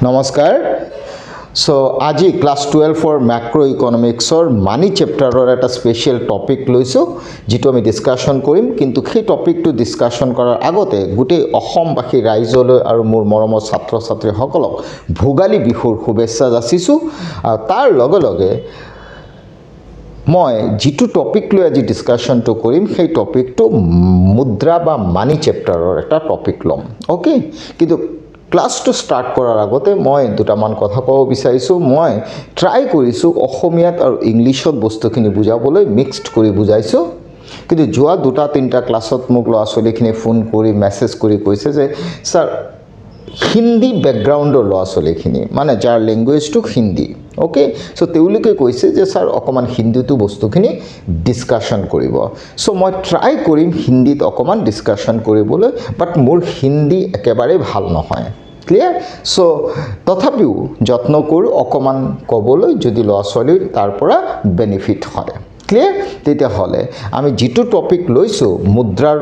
নমস্কাৰ। সো আজি class 12 macro ইকোনমিক্সৰ মানি চেপ্টাৰৰ এটা স্পেশাল টপিক লৈছো যেটো আমি ডিসকাশন কৰিম, কিন্তু সেই টপিকটো ডিসকাশন কৰাৰ আগতে গোটেই অসমবাসী ৰাইজলৈ আৰু মোৰ মৰমৰ ছাত্ৰ ছাত্ৰীসকলক ভোগালী বিহুৰ শুভেচ্ছা যাচিছো। আৰু তাৰ লগে লগে মই যেটো টপিক লৈ আজি ডিসকাশনটো কৰিম সেই টপিকটো মুদ্ৰা বা মানি চেপ্টাৰৰ এটা টপিক লম। ওকে, কিন্তু ক্লাসটো স্টার্ট কৰাৰ আগতে মই দুটামান কথা ক'ব বিচাৰিছোঁ। মই ট্ৰাই কৰিছোঁ অসমীয়াত আৰু ইংলিছত বস্তুখিনি বুজাবলৈ, মিক্সড কৰি বুজাইছোঁ, কিন্তু যোৱা দুটা তিনিটা ক্লাছত মোক ল'ৰা ছোৱালীখিনি ফোন কৰি মেছেজ কৰি কৈছে যে ছাৰ হিন্দী বেকগ্ৰাউণ্ডৰ ল'ৰা ছোৱালীখিনি, মানে যাৰ লেংগুৱেজটো হিন্দী। ওকে, সো তেওঁলোকে কৈছে যে ছাৰ অকণমান হিন্দীটো বস্তুখিনি ডিছকাশ্যন কৰিব। সো মই ট্ৰাই কৰিম হিন্দীত অকণমান ডিছকাশ্যন কৰিবলৈ, বাট মোৰ হিন্দী একেবাৰে ভাল নহয়। ক্লিয়াৰ? সো তথাপিও যত্ন কৰোঁ অকণমান ক'বলৈ, যদি ল'ৰা ছোৱালীৰ তাৰ পৰা বেনিফিট হয়। ক্লিয়াৰ? তেতিয়াহ'লে আমি যিটো টপিক লৈছোঁ মুদ্ৰাৰ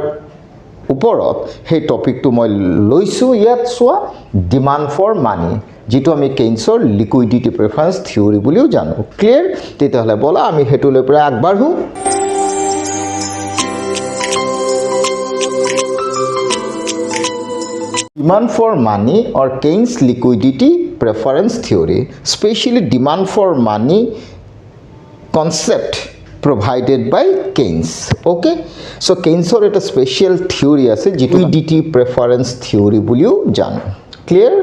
ওপৰত, সেই টপিকটো মই লৈছোঁ ইয়াত চোৱা ডিমাণ্ড ফৰ মানি, যেটো আমি কেইন্সৰ লিকুইডিটি প্ৰেফাৰেন্স থিয়ৰী বুলিও জানো। ক্লিয়াৰ? তেতিয়াহ'লে ব'লা আমি সেইটো লৈ পেলাই আগবাঢ়ো। Demand for money or Keynes liquidity preference theory, especially demand for money concept provided by Keynes. Okay, so Keynesor এটা স্পেশাল থিওরি আছে যেটো লিকুইডিটি প্রেফারেন্স থিওরি বুলিও জানো। Clear?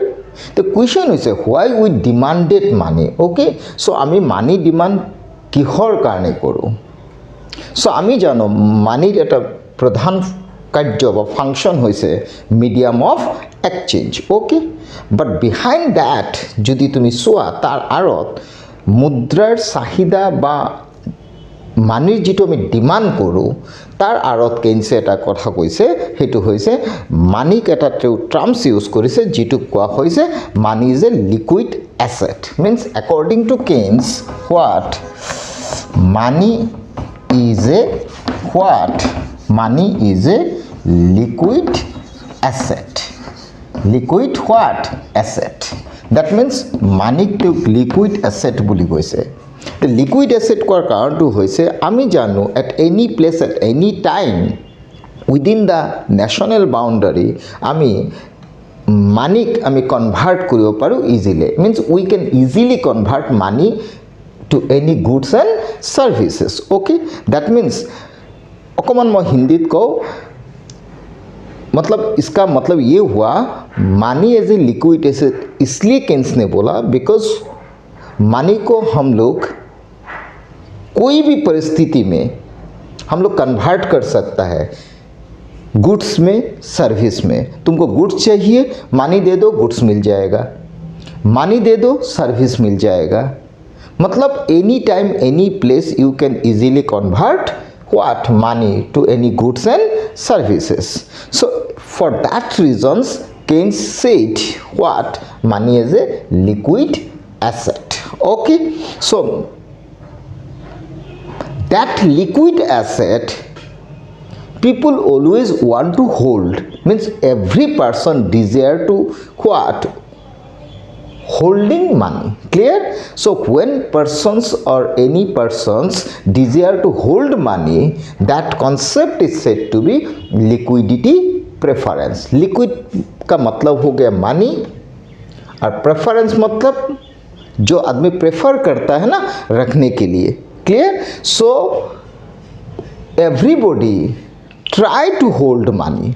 The question is why we demanded money. Okay, so আমি মানি demand কিহৰ কাৰণে কৰোঁ? So আমি জানো মানিৰ এটা প্ৰধান কাৰ্য বা ফাংশন হৈছে medium of exchange. Okay, but behind that যদি তুমি চোৱা তাৰ আঁৰত মুদ্ৰাৰ চাহিদা বা মানিৰ যেটো আমি ডিমাণ্ড কৰোঁ তাৰ আঁৰত কেইন্সে এটা কথা কৈছে, সেইটো হৈছে মানিক এটা টাৰ্মছ ইউজ কৰিছে যেটো কোৱা হৈছে money is a liquid asset. Means according to Kaynes what money is a liquid asset. Liquid what? Asset. That means money to liquid asset বুলি কৈছে। The liquid asset কোৱাৰ কাৰণটো হৈছে আমি জানো at any place at any time within the national boundary আমি মানিক আমি convert কৰিব পাৰোঁ easily. Means we can easily convert money to any goods and services. Okay, that means अकमान मैं हिंदी को मतलब इसका मतलब ये हुआ money as a liquid asset इसलिए केन्स ने बोला बिकॉज मनी को हम लोग कोई भी परिस्थिति में हम लोग कन्वर्ट कर सकता है गुड्स में, सर्विस में। तुमको गुड्स चाहिए, मनी दे दो, गुड्स मिल जाएगा, मनी दे दो, सर्विस मिल जाएगा। मतलब any time any place you can easily convert what money to any goods and services. So for that reasons Keynes said what money is a liquid asset. Okay, so that liquid asset people always want to hold, means every person desire to what holding money. Clear? So when persons or any persons desire to hold money, that concept is said to be liquidity preference. Liquid का मतलब हो गया money और preference मतलब जो आदमी prefer करता है ना रखने के लिए। Clear? So everybody try to hold money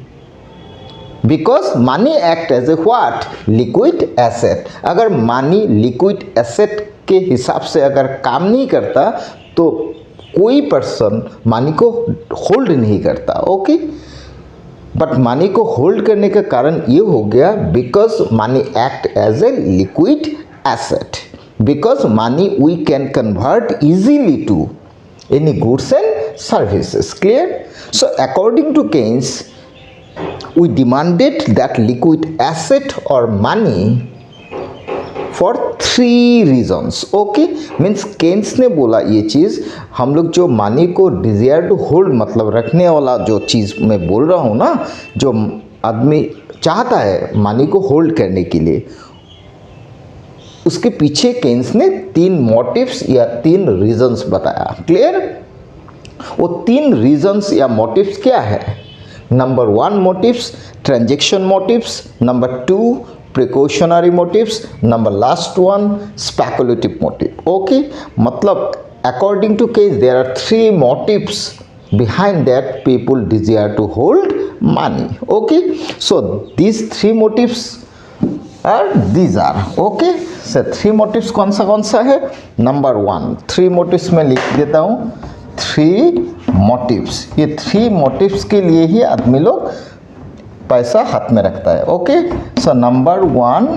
because money act as a what? Liquid asset. अगर money liquid asset के हिसाब से अगर काम नहीं करता तो कोई पर्सन मनी को होल्ड नहीं करता। ओके, बट मनी को होल्ड करने का कारण ये हो गया because money act as a liquid asset, because money we can convert easily to any goods and services. Clear? So according to Keynes we demanded that liquid asset or money for 3 reasons. Okay, means Keynes ने बोला ये चीज़ हम लोग जो money को desire to hold मतलब रखने वाला जो चीज़ मैं बोल रहा हूँ ना, जो आदमी चाहता है मनी को होल्ड करने के लिए, उसके पीछे केन्स ने 3 मोटिव्स या 3 रीजंस बताया। क्लियर? वो 3 रीजंस या मोटिव्स क्या है? Number 1 motives transaction motives, number 2 precautionary motives, number last one speculative motive. Okay, मतलब according to case there are 3 motives behind that people desire to hold money. Okay, so these 3 motives are okay. so 3 motives कौन सा है? Number 1 3 motives में लिख देता हूँ 3 motives। ये 3 motives के लिए ही आदमी लोग पैसा हाथ में रखता है। Okay, so number 1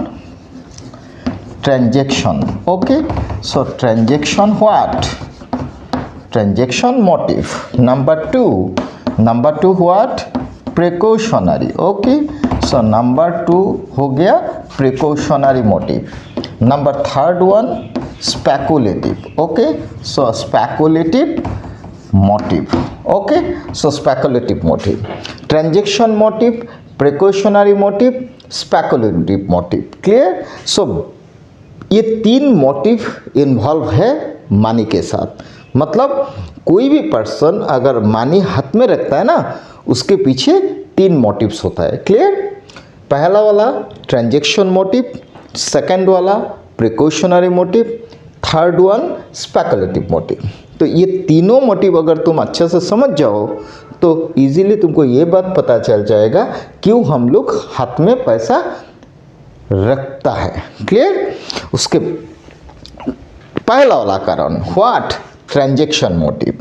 transaction. Okay, so transaction what? Transaction motive. Number 2 what? Precautionary. Okay, so number 2 हो गया precautionary motive. Number 3rd one speculative. Okay, so speculative motive. Okay, so speculative motive, transaction motive, precautionary motive, speculative motive. Clear? So ये 3 motive involve है money के साथ। मतलब कोई भी person अगर मनी हाथ में रखता है ना, उसके पीछे 3 मोटिव्स होता है। क्लियर? पहला वाला ट्रांजैक्शन मोटिव, सेकंड वाला precautionary motive, third one speculative motive. तो ये तीनों मोटिव अगर तुम अच्छे से समझ जाओ तो इजीली तुमको ये बात पता चल जाएगा क्यों हम लोग हाथ में पैसा रखता है। क्लियर? उसके पहला वाला कारण व्हाट? Transaction motive.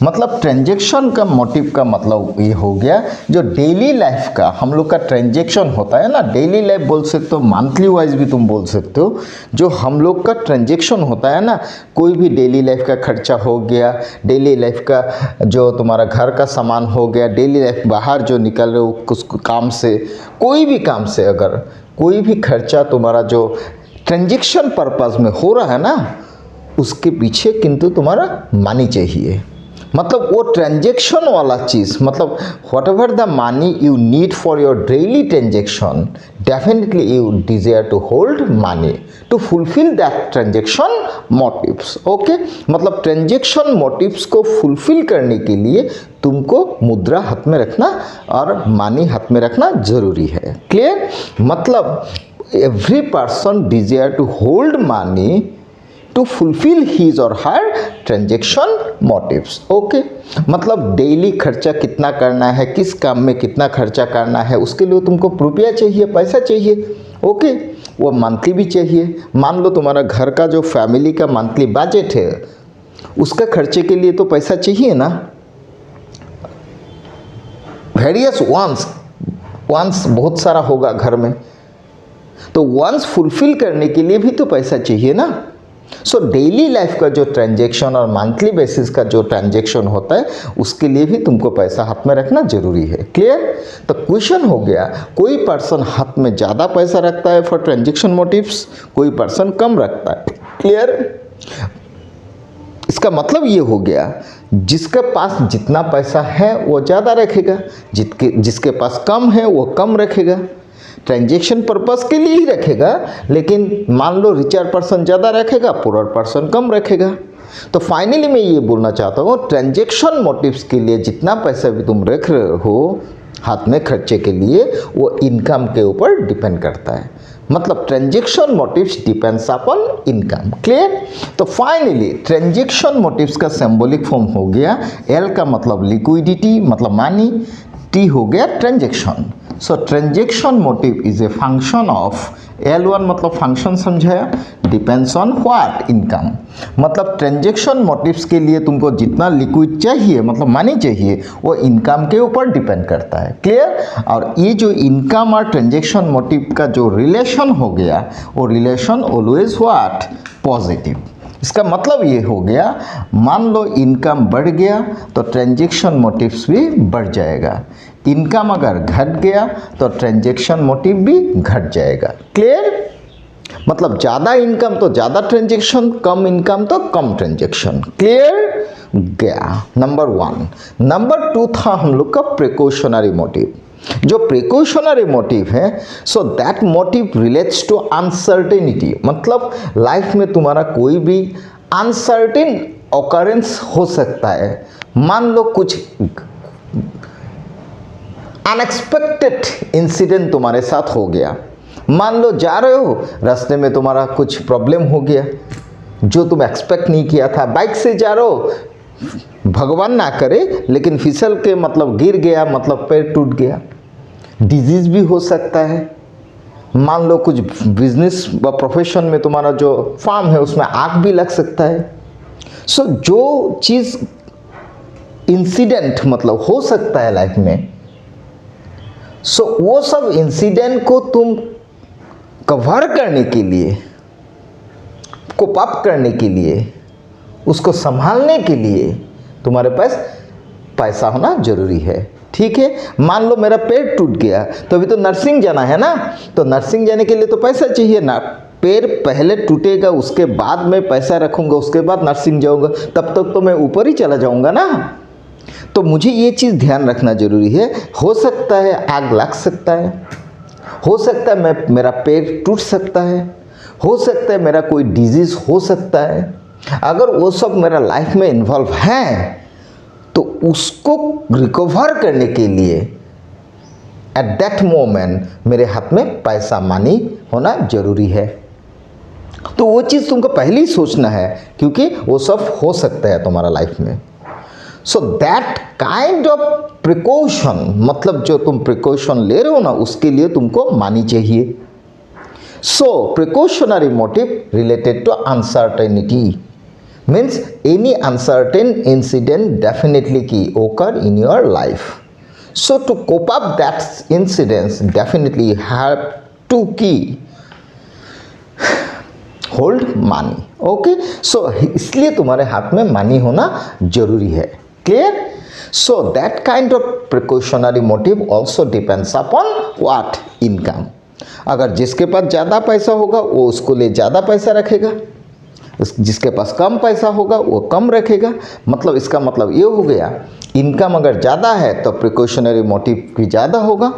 मतलब ट्रांजैक्शन का मोटिव का मतलब ये हो गया जो डेली लाइफ का हम लोग का ट्रांजैक्शन होता है ना, डेली लाइफ बोल सकते हो, मंथली वाइज भी तुम बोल सकते हो। जो हम लोग का ट्रांजैक्शन होता है ना, कोई भी डेली लाइफ का खर्चा हो गया, डेली लाइफ का जो तुम्हारा घर का सामान हो गया, डेली लाइफ बाहर जो निकल रहे हो कुछ काम से, कोई भी काम से अगर कोई भी खर्चा तुम्हारा जो ट्रांजैक्शन पर्पस में हो रहा है ना, उसके पीछे किंतु तुम्हारा मनी चाहिए। मतलब वो ट्रांजैक्शन वाला चीज़, मतलब whatever the money you need for your daily transaction, definitely you desire to hold money to fulfil that transaction motives. Okay, मतलब ट्रांजैक्शन मोटिव्स को फुलफिल करने के लिए तुमको मुद्रा हाथ में रखना और मनी हाथ में रखना जरूरी है। क्लियर? मतलब every person desire to hold money to fulfill his or her transaction motives. Okay, मतलब डेली खर्चा कितना करना है, किस काम में कितना खर्चा करना है, उसके लिए तुमको रुपया चाहिए, पैसा चाहिए। ओके, वो मंथली भी चाहिए। मान लो तुम्हारा घर का जो फैमिली का मंथली बजट है, उसका खर्चे के लिए तो पैसा चाहिए ना। वेरियस वंस बहुत सारा होगा घर में, तो वंस फुलफिल करने के लिए भी तो पैसा चाहिए ना। सो डेली लाइफ का जो ट्रांजैक्शन और मंथली बेसिस का जो ट्रांजैक्शन होता है, उसके लिए भी तुमको पैसा हाथ में रखना जरूरी है। क्लियर? तो क्वेश्चन हो गया, कोई पर्सन हाथ में ज़्यादा पैसा रखता है फॉर ट्रांजैक्शन मोटिव्स, कोई पर्सन कम रखता है। क्लियर? इसका मतलब ये हो गया जिसके पास जितना पैसा है वो ज़्यादा रखेगा, जिसके पास कम है वो कम रखेगा। ट्रांजैक्शन पर्पस के लिए ही रखेगा, लेकिन मान लो रिचर पर्सन ज़्यादा रखेगा, पुअर पर्सन कम रखेगा। तो फाइनली मैं ये बोलना चाहता हूँ, ट्रांजैक्शन मोटिव्स के लिए जितना पैसा भी तुम रख रहे हो हाथ में खर्चे के लिए, वो इनकम के ऊपर डिपेंड करता है। मतलब transaction motives depends upon income. Clear? तो फाइनली ट्रांजैक्शन मोटिव्स का सिंबॉलिक फॉर्म हो गया, एल का मतलब लिक्विडिटी मतलब मनी, टी हो गया transaction. So transaction motive is a function of L1 मतलब फंक्शन समझाया, डिपेंड्स ऑन व्हाट? इनकम। मतलब ट्रांजैक्शन मोटिव्स के लिए तुमको जितना लिक्विड चाहिए मतलब मनी चाहिए, वो इनकम के ऊपर डिपेंड करता है। क्लियर? और ये जो इनकम और ट्रांजैक्शन मोटिव का जो रिलेशन हो गया, वो रिलेशन ऑलवेज व्हाट? पॉजिटिव। इसका मतलब ये हो गया, मान लो इनकम बढ़ गया तो ट्रांजैक्शन मोटिव्स भी बढ़ जाएगा, इनकम अगर घट गया तो ट्रांजैक्शन मोटिव भी घट जाएगा। क्लियर? मतलब ज़्यादा इनकम तो ज़्यादा ट्रांजैक्शन, कम इनकम तो कम ट्रांजैक्शन। क्लियर गया? नंबर 1। नंबर 2 था हम लोग का प्रिकॉशनरी मोटिव। जो प्रिकॉशनरी मोटिव है, so that motive relates to uncertainty, मतलब लाइफ में तुम्हारा कोई भी अनसर्टेन ऑकरेंस हो सकता है। मान लो कुछ अनएक्सपेक्टेड इंसिडेंट तुम्हारे साथ हो गया, मान लो जा रहे हो, रास्ते में तुम्हारा कुछ प्रॉब्लम हो गया जो तुम एक्सपेक्ट नहीं किया था, बाइक से जा रहे हो, भगवान ना करे लेकिन फिसल के मतलब गिर गया, मतलब पैर टूट गया, डिजीज़ भी हो सकता है। मान लो कुछ बिजनेस व प्रोफेशन में तुम्हारा जो फार्म है उसमें आग भी लग सकता है। सो जो चीज़ इंसिडेंट मतलब हो सकता है लाइफ में, सो वो सब इंसिडेंट को तुम कवर करने के लिए, कोप अप करने के लिए, उसको संभालने के लिए तुम्हारे पास पैसा होना जरूरी है। ठीक है, मान लो मेरा पैर टूट गया तो अभी तो नर्सिंग जाना है ना, तो नर्सिंग जाने के लिए तो पैसा चाहिए ना। पैर पहले टूटेगा, उसके बाद मैं पैसा रखूँगा, उसके बाद नर्सिंग जाऊँगा, तब तक तो मैं ऊपर ही चला जाऊँगा ना। तो मुझे ये चीज़ ध्यान रखना जरूरी है। हो सकता है आग लग सकता है, हो सकता है मेरा पैर टूट सकता है, हो सकता है मेरा कोई डिजीज़ हो सकता है। अगर वो सब मेरा लाइफ में इन्वॉल्व है तो उसको रिकवर करने के लिए एट दैट मोमेंट मेरे हाथ में पैसा मनी होना जरूरी है। तो वो चीज़ तुमको पहले ही सोचना है, क्योंकि वो सब हो सकता है तुम्हारा लाइफ में। So that kind of precaution, मतलब जो तुम प्रिकॉशन ले रहे हो ना, उसके लिए तुमको मनी चाहिए। So precautionary motive related to uncertainty means any uncertain incident definitely key occur in your life. So to cope up that incidents definitely have to key hold money. Okay, so इसलिए तुम्हारे हाथ में money होना जरूरी है। Clear? So that kind of precautionary motive also depends upon what? Income. अगर जिसके पास ज़्यादा पैसा होगा वो उसको लिए ज़्यादा पैसा रखेगा, जिसके पास कम पैसा होगा वो कम रखेगा। मतलब इसका मतलब ये हो गया, इनकम अगर ज़्यादा है तो प्रिकॉशनरी मोटिव भी ज़्यादा होगा,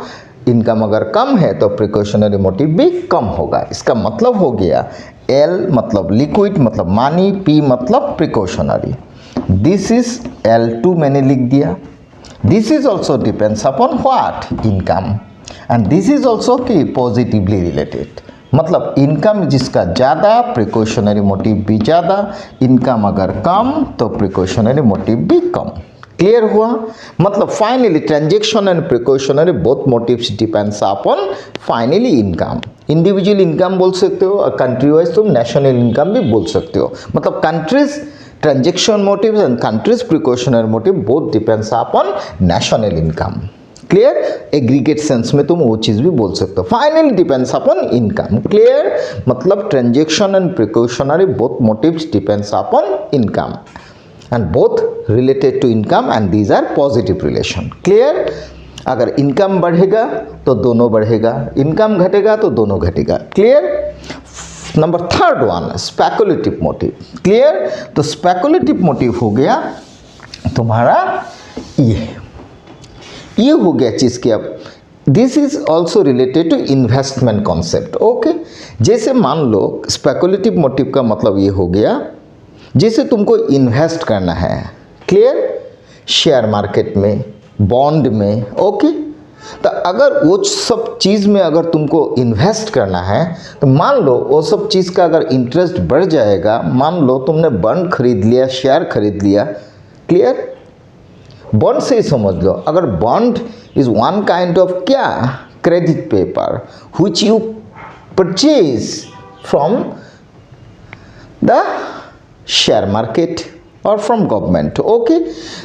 इनकम अगर कम है तो प्रिकॉशनरी मोटिव भी कम होगा। इसका मतलब हो गया एल मतलब लिक्विड मतलब मनी, पी मतलब प्रिकॉशनरी। दिस इज L2 मैंने लिख दिया। This is also depends upon what? Income, and this is also की पॉजिटिवली रिलेटेड, मतलब इनकम जिसका ज़्यादा प्रिकॉशनरी मोटिव भी ज़्यादा, इनकम अगर कम तो प्रिकॉशनरी मोटिव भी कम। क्लियर हुआ? मतलब finally transaction and precautionary both motives depends upon finally income. Individual income बोल सकते हो और कंट्री वाइज तुम नेशनल इनकम भी बोल सकते हो। मतलब countries transaction motive and countries precautionary motive both depends upon national income. Clear? Aggregate sense में तुम वो चीज़ भी बोल सकते हो। Finally depends upon income. Clear? मतलब transaction and precautionary both motives depends upon income and both related to income and these are positive relation. Clear? अगर इनकम बढ़ेगा तो दोनों बढ़ेगा, इनकम घटेगा तो दोनों घटेगा। Clear? Number third one, speculative motive. Clear? तो स्पेकुलेटिव मोटिव हो गया तुम्हारा ये हो गया चीज़ की। अब this is also related to investment concept. Okay, जैसे मान लो स्पेकुलेटिव मोटिव का मतलब ये हो गया जैसे तुमको इन्वेस्ट करना है। क्लियर? शेयर मार्केट में, बॉन्ड में। ओके, तो अगर वो सब चीज़ में अगर तुमको इन्वेस्ट करना है तो मान लो वो सब चीज़ का अगर इंटरेस्ट बढ़ जाएगा, मान लो तुमने बॉन्ड खरीद लिया, शेयर खरीद लिया। क्लियर? बॉन्ड से ही समझ लो, अगर bond is one kind of क्या? Credit paper which you purchase from the share market और फ्रॉम गवर्नमेंट। ओके,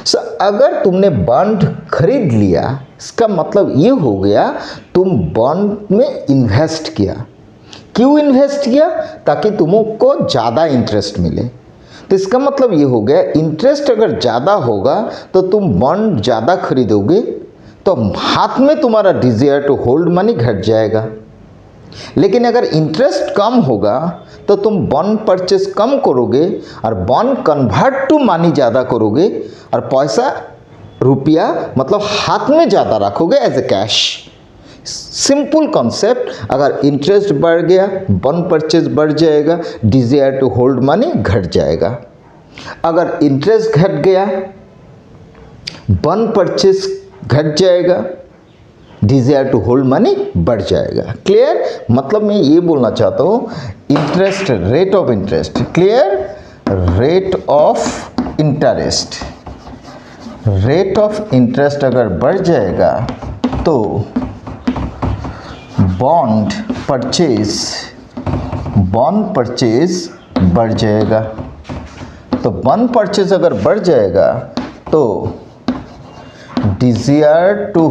सो अगर तुमने बॉन्ड खरीद लिया, इसका मतलब ये हो गया तुम बॉन्ड में इन्वेस्ट किया। क्यों इन्वेस्ट किया? ताकि तुमको ज़्यादा इंटरेस्ट मिले। तो इसका मतलब ये हो गया इंटरेस्ट अगर ज़्यादा होगा तो तुम बॉन्ड ज़्यादा खरीदोगे, तो हाथ में तुम्हारा डिज़ायर टू होल्ड मनी घट जाएगा। लेकिन अगर इंटरेस्ट कम होगा तो तुम बॉन्ड परचेस कम करोगे और बॉन्ड कन्वर्ट टू मनी ज़्यादा करोगे और पैसा रुपया मतलब हाथ में ज़्यादा रखोगे as a cash. Simple concept, अगर इंटरेस्ट बढ़ गया वन परचेज बढ़ जाएगा, डिज़ायर टू होल्ड मनी घट जाएगा। अगर इंटरेस्ट घट गया वन परचेज घट जाएगा, डिज़ायर टू होल्ड मनी बढ़ जाएगा। क्लियर? मतलब मैं ये बोलना चाहता हूँ interest, rate of interest, clear? Rate of interest, rate of interest अगर बढ़ जाएगा तो बॉन्ड परचेज बढ़ जाएगा। तो बॉन्ड परचेज अगर बढ़ जाएगा तो डिज़ायर टू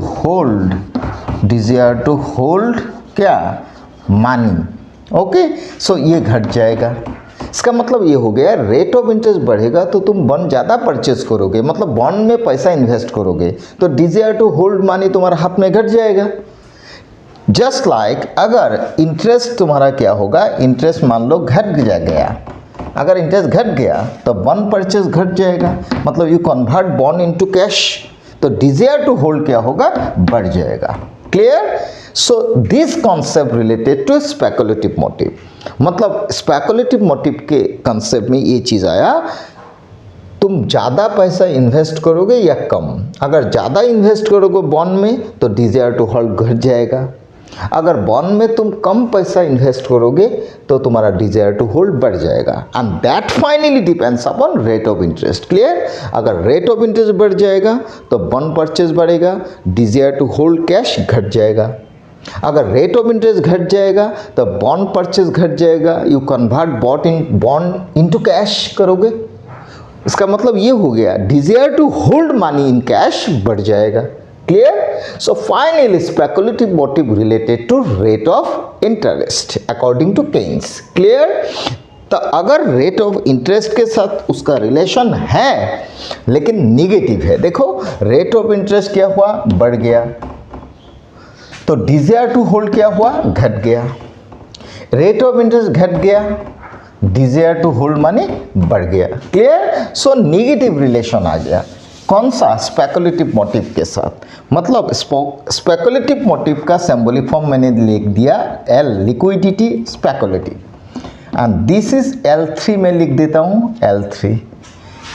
होल्ड क्या? मनी। ओके, सो ये घट जाएगा। इसका मतलब ये हो गया रेट ऑफ इंटरेस्ट बढ़ेगा तो तुम बॉन्ड ज़्यादा परचेज करोगे, मतलब बॉन्ड में पैसा इन्वेस्ट करोगे, तो डिज़ायर टू होल्ड मनी तुम्हारे हाथ में घट जाएगा। जस्ट लाइक अगर इंटरेस्ट तुम्हारा क्या होगा, इंटरेस्ट मान लो घट गया, अगर इंटरेस्ट घट गया तो बॉन्ड परचेज घट जाएगा, मतलब you convert bond into cash, तो डिज़ायर टू होल्ड क्या होगा? बढ़ जाएगा। Clear? So this concept related to speculative motive, मतलब स्पेकुलेटिव मोटिव के कॉन्सेप्ट में ये चीज़ आया, तुम ज़्यादा पैसा इन्वेस्ट करोगे या कम। अगर ज़्यादा इन्वेस्ट करोगे बॉन्ड में तो डिज़ायर टू होल्ड घट जाएगा, अगर बॉन्ड में तुम कम पैसा इन्वेस्ट करोगे तो तुम्हारा डिज़ायर टू होल्ड बढ़ जाएगा। And that finally depends upon rate of interest. Clear? अगर रेट ऑफ इंटरेस्ट बढ़ जाएगा तो बॉन्ड परचेज बढ़ेगा, डिज़ायर टू होल्ड कैश घट जाएगा। अगर रेट ऑफ इंटरेस्ट घट जाएगा तो बॉन्ड परचेज घट जाएगा, you convert bond into cash करोगे। इसका मतलब ये हो गया desire to hold money in cash बढ़ जाएगा। Clear? So finally speculative motive related to rate of interest according to Keynes. Clear? तो अगर रेट ऑफ इंटरेस्ट के साथ उसका रिलेशन है लेकिन निगेटिव है, देखो रेट ऑफ इंटरेस्ट क्या हुआ? बढ़ गया, तो डिज़ायर टू होल्ड क्या हुआ? घट गया। रेट ऑफ इंटरेस्ट घट गया, डिज़ायर टू होल्ड मनी बढ़ गया। क्लियर? सो निगेटिव रिलेशन आ गया। कौन सा? स्पेकुलेटिव मोटिव के साथ। मतलब स्पेकुलेटिव मोटिव का सिंबॉलिक फॉर्म मैंने लिख दिया L, liquidity speculative, and this is L3 में लिख देता हूँ। L3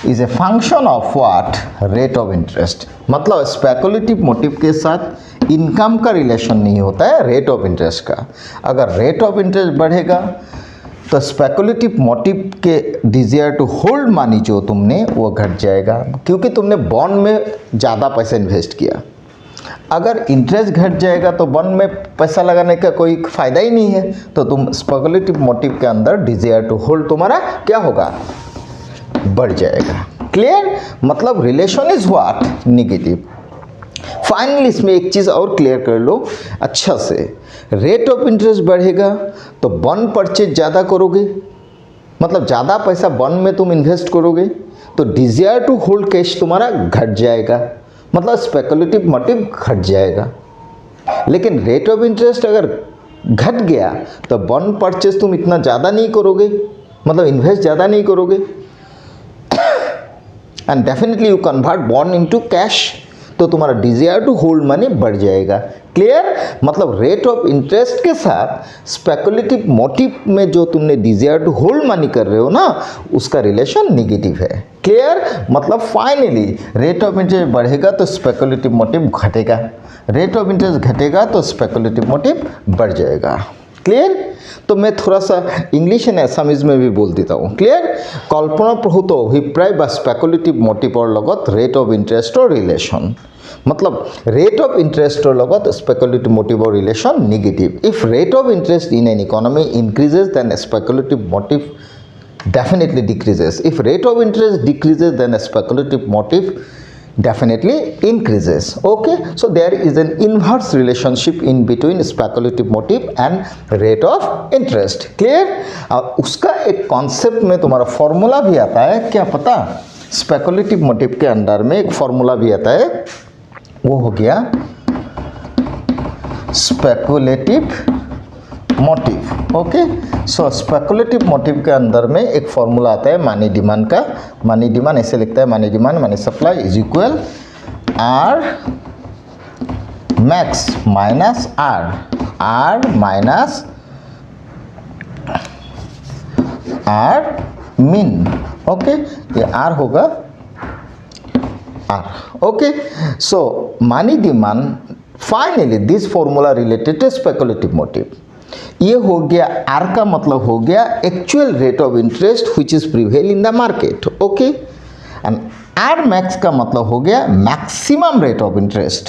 is a function of what? Rate of interest. मतलब स्पेकुलेटिव मोटिव के साथ इनकम का रिलेशन नहीं होता है, रेट ऑफ इंटरेस्ट का। अगर रेट ऑफ इंटरेस्ट बढ़ेगा तो स्पेकुलेटिव मोटिव के डिज़ायर टू होल्ड मनी जो तुमने वो घट जाएगा, क्योंकि तुमने बॉन्ड में ज़्यादा पैसा इन्वेस्ट किया। अगर इंटरेस्ट घट जाएगा तो बॉन्ड में पैसा लगाने का कोई फ़ायदा ही नहीं है, तो तुम स्पेकुलेटिव मोटिव के अंदर डिज़ायर टू होल्ड तुम्हारा क्या होगा? बढ़ जाएगा। क्लियर? मतलब relation is what? Negative. Finally इसमें एक चीज़ और क्लियर कर लो अच्छा से, रेट ऑफ इंटरेस्ट बढ़ेगा तो बॉन्ड परचेज ज़्यादा करोगे, मतलब ज़्यादा पैसा बॉन्ड में तुम इन्वेस्ट करोगे, तो डिज़ायर टू होल्ड कैश तुम्हारा घट जाएगा, मतलब स्पेकुलेटिव मोटिव घट जाएगा। लेकिन रेट ऑफ इंटरेस्ट अगर घट गया तो बॉन्ड परचेज तुम इतना ज़्यादा नहीं करोगे, मतलब इन्वेस्ट ज़्यादा नहीं करोगे, and definitely you convert bond into cash, तो तुम्हारा डिज़ायर टू होल्ड मनी बढ़ जाएगा। क्लियर? मतलब रेट ऑफ इंटरेस्ट के साथ स्पेकुलेटिव मोटिव में जो तुमने डिज़ायर टू होल्ड मनी कर रहे हो ना, उसका रिलेशन निगेटिव है। क्लियर? मतलब फाइनली रेट ऑफ इंटरेस्ट बढ़ेगा तो स्पेकुलेटिव मोटिव घटेगा, रेट ऑफ इंटरेस्ट घटेगा तो स्पेकुलेटिव मोटिव बढ़ जाएगा। क्लियर? तो मैं थोड़ा सा इंग्लिश एंड एसामिज में भी बोल देता हूँ। क्लियर? कल्पना प्रसूत अभिप्राय बा स्पेकुलेटिव मोटिवर लगत रेट ऑफ इंटरेस्टर रिलेशन, मतलब रेट ऑफ इंटरेस्टर लगत स्पेकुलेटिव मोटिवर relation negative. If rate of interest in an economy increases then speculative motive definitely decreases. If rate of interest decreases then speculative motive definitely increases. Okay, so there is an inverse relationship in between speculative motive and rate of interest. Clear? उसका एक concept में तुम्हारा formula भी आता है, क्या पता? Speculative motive के अंडर में एक फॉर्मूला भी आता है, वो हो गया speculative motive. Okay, so speculative motive के अंदर में एक फॉर्मूला आता है मनी डिमांड का। मनी डिमांड ऐसे लिखता है, money demand money supply is equal R max minus R minus R min. Okay, ये R होगा R. Okay, so money demand, finally this formula related to speculative motive. ये हो गया R का मतलब हो गया actual rate of interest which is prevail in the market. Okay, and R max का मतलब हो गया maximum rate of interest.